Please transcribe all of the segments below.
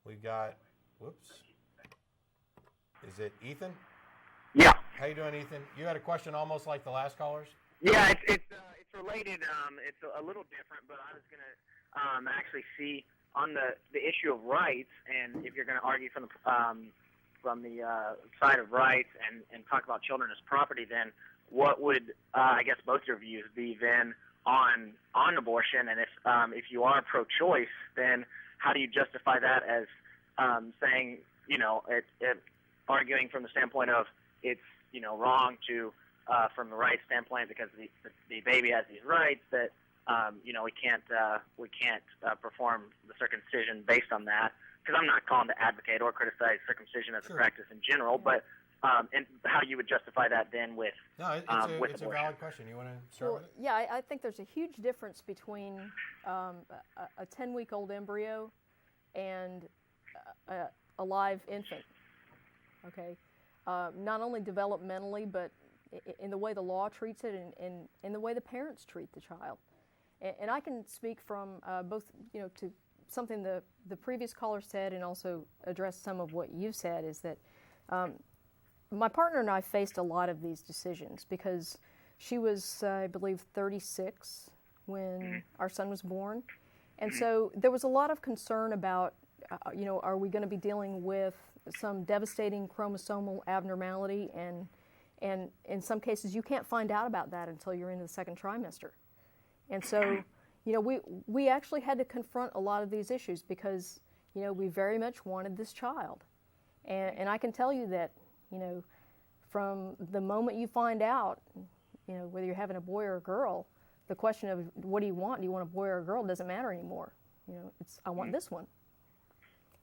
We've got, whoops, is it Ethan? Yeah. How you doing, Ethan? You had a question almost like the last callers? Yeah, it's related. It's a little different, but I was going to actually see on the issue of rights, and if you're going to argue from the side of rights and talk about children as property, then what would I guess both your views be then on abortion? And if you are pro-choice, then how do you justify that as saying, arguing from the standpoint of it's wrong to from the rights standpoint because the baby has these rights that we can't perform the circumcision based on that, because I'm not calling to advocate or criticize circumcision as a practice in general, but and how you would justify that then with it's a valid question. You want to start with it? Yeah, I think there's a huge difference between a 10-week-old embryo and a live infant. Okay, not only developmentally, but in the way the law treats it and in the way the parents treat the child. And I can speak from both, to something the previous caller said and also address some of what you said, is that my partner and I faced a lot of these decisions because she was, I believe, 36 when our son was born. And so there was a lot of concern about, are we going to be dealing with some devastating chromosomal abnormality? And in some cases, you can't find out about that until you're in the second trimester. And so, we actually had to confront a lot of these issues because, we very much wanted this child. And I can tell you that, from the moment you find out, whether you're having a boy or a girl, the question of what do you want a boy or a girl, doesn't matter anymore. It's I want this one.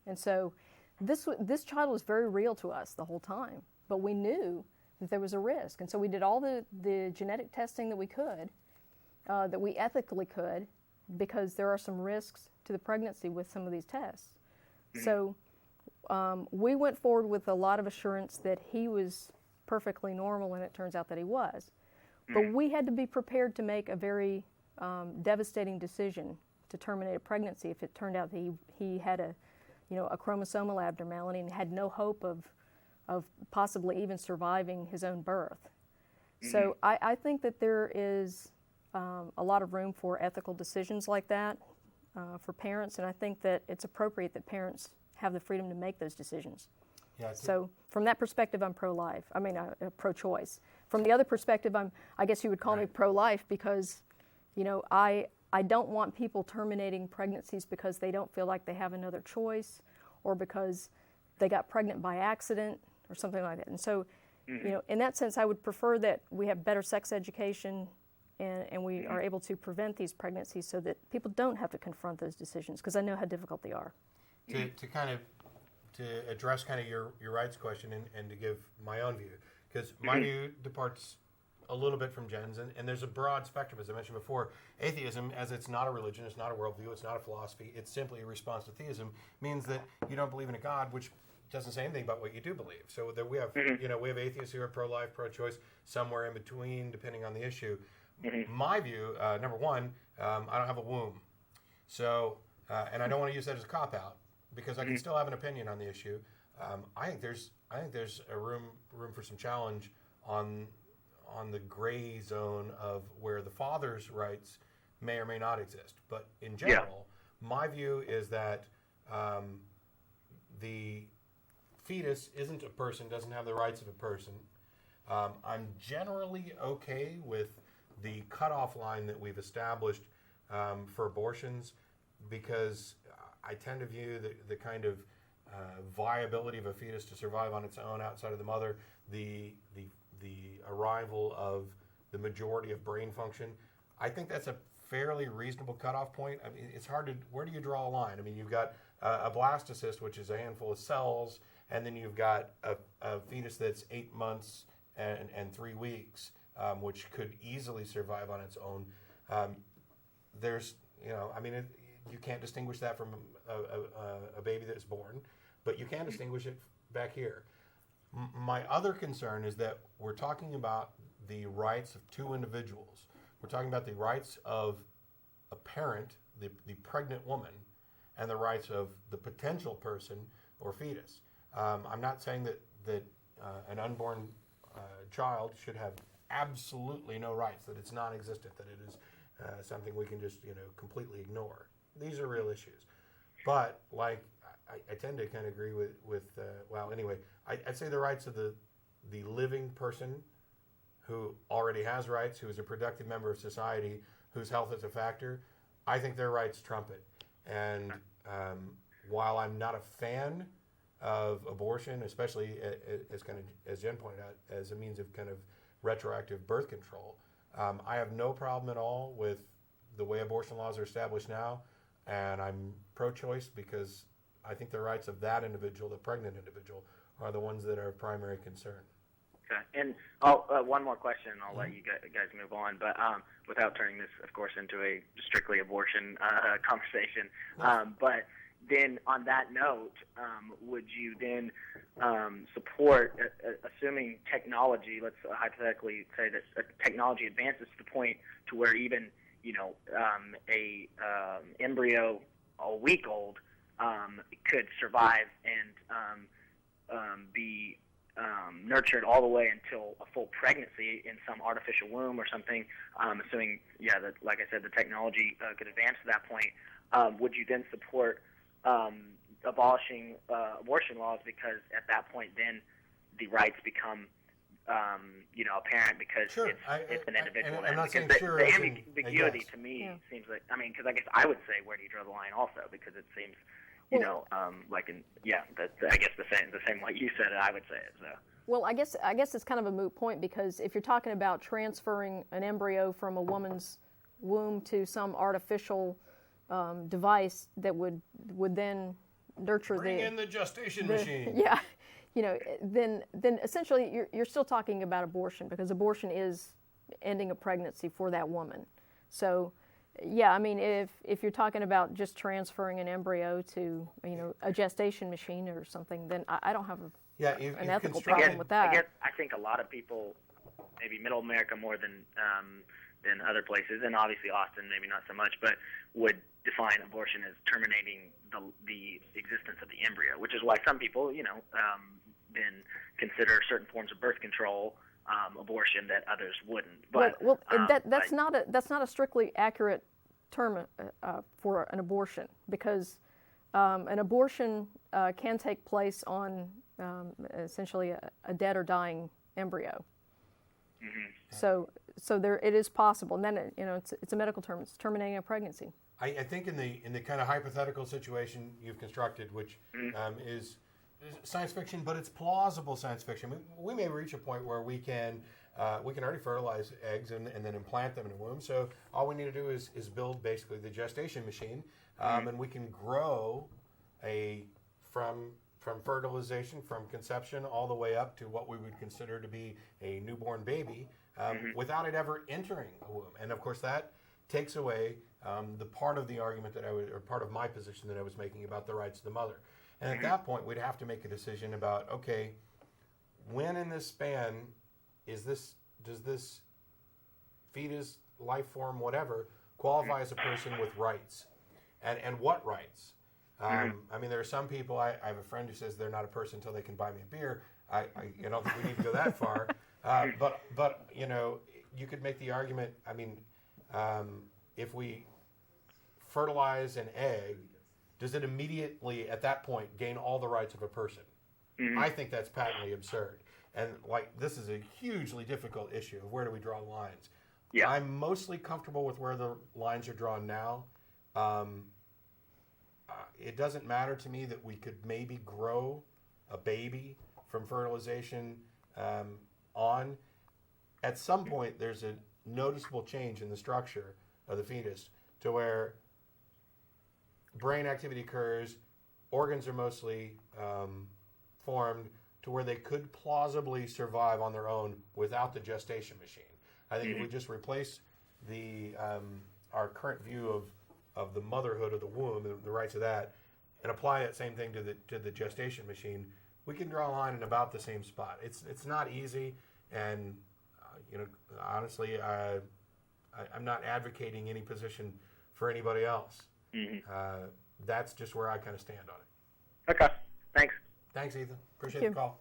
And so this child was very real to us the whole time, but we knew that there was a risk. And so we did all the genetic testing that we could, that we ethically could, because there are some risks to the pregnancy with some of these tests. So we went forward with a lot of assurance that he was perfectly normal, and it turns out that he was. But we had to be prepared to make a very devastating decision to terminate a pregnancy if it turned out that he had a chromosomal abnormality and had no hope of possibly even surviving his own birth. So I think that there is a lot of room for ethical decisions like that for parents, and I think that it's appropriate that parents have the freedom to make those decisions. Yeah, so from that perspective, I'm pro-life. Pro-choice. From the other perspective, I guess you would call me pro-life because, I don't want people terminating pregnancies because they don't feel like they have another choice or because they got pregnant by accident or something like that. And so, in that sense, I would prefer that we have better sex education and we are able to prevent these pregnancies so that people don't have to confront those decisions, because I know how difficult they are. To address kind of your rights question and to give my own view, because my view departs a little bit from Jen's, and there's a broad spectrum, as I mentioned before. Atheism, as it's not a religion, it's not a worldview, it's not a philosophy, it's simply a response to theism, means that you don't believe in a God, which doesn't say anything about what you do believe. So that we have, we have atheists who are pro-life, pro-choice, somewhere in between, depending on the issue. My view, number one, I don't have a womb, so and I don't want to use that as a cop-out, because I can still have an opinion on the issue. I think there's a room for some challenge on the gray zone of where the father's rights may or may not exist. But in general, my view is that the fetus isn't a person, doesn't have the rights of a person. I'm generally okay with the cutoff line that we've established for abortions, because I tend to view the kind of viability of a fetus to survive on its own outside of the mother, the arrival of the majority of brain function. I think that's a fairly reasonable cutoff point. I mean, it's hard to, where do you draw a line? I mean, you've got a blastocyst, which is a handful of cells, and then you've got a fetus that's 8 months and 3 weeks, which could easily survive on its own. There's, you can't distinguish that from a baby that's born, but you can distinguish it back here. My other concern is that we're talking about the rights of two individuals. We're talking about the rights of a parent, the pregnant woman, and the rights of the potential person or fetus. I'm not saying that an unborn child should have absolutely no rights, that it's non-existent, that it is something we can just completely ignore. These are real issues. But like I tend to kind of agree with well, anyway, I'd say the rights of the living person who already has rights, who is a productive member of society, whose health is a factor, I think their rights trump it. And while I'm not a fan of abortion, especially as Jen pointed out, as a means of kind of retroactive birth control, I have no problem at all with the way abortion laws are established now, and I'm pro-choice because I think the rights of that individual, the pregnant individual, are the ones that are of primary concern. Okay. And one more question, and I'll let you guys move on, but without turning this, of course, into a strictly abortion conversation. But then on that note, would you then support, assuming technology, let's hypothetically say that technology advances to the point to where even, a embryo a week old could survive and be nurtured all the way until a full pregnancy in some artificial womb or something, assuming, that, like I said, the technology could advance to that point, would you then support abolishing abortion laws, because at that point then the rights become apparent, because sure. it's an individual. I'm not saying sure. The ambiguity to me seems like, because I guess I would say, where do you draw the line also, because it seems, I guess the same way you said it, I would say it. So. Well, I guess it's kind of a moot point, because if you're talking about transferring an embryo from a woman's womb to some artificial device that would then nurture Bring in the gestation machine. Yeah, then essentially you're still talking about abortion, because abortion is ending a pregnancy for that woman. So, yeah, if you're talking about just transferring an embryo to a gestation machine or something, then I don't have an ethical problem with that. I think a lot of people, maybe Middle America more than other places, and obviously Austin maybe not so much, but would define abortion as terminating the existence of the embryo, which is why some people, then consider certain forms of birth control abortion that others wouldn't. But that's not a strictly accurate term for an abortion, because an abortion can take place on essentially a dead or dying embryo. Mm-hmm. So there it is possible, and then it's a medical term. It's terminating a pregnancy. I think in the kind of hypothetical situation you've constructed, which is science fiction, but it's plausible science fiction. We may reach a point where we can already fertilize eggs and then implant them in a womb. So all we need to do is build basically the gestation machine, and we can grow from fertilization, from conception, all the way up to what we would consider to be a newborn baby, without it ever entering a womb. And of course that takes away the part of the argument or part of my position that I was making about the rights of the mother. And at that point, we'd have to make a decision about, okay, when in this span does this fetus, life form, whatever, qualify as a person with rights? And what rights? There are some people, I have a friend who says they're not a person until they can buy me a beer. I don't think we need to go that far. But you could make the argument, if we fertilize an egg, does it immediately at that point gain all the rights of a person? I think that's patently absurd. And this is a hugely difficult issue of where do we draw lines. Yeah. I'm mostly comfortable with where the lines are drawn now. It doesn't matter to me that we could maybe grow a baby from fertilization on. At some point, there's a noticeable change in the structure of the fetus to where brain activity occurs, organs are mostly formed to where they could plausibly survive on their own without the gestation machine. I think if we just replace our current view of the motherhood of the womb, the rights of that, and apply that same thing to the gestation machine, we can draw a line in about the same spot. It's not easy, and honestly, I'm not advocating any position for anybody else. that's just where I kind of stand on it. Okay. Thanks. Thanks, Ethan. Appreciate Thank the you. call.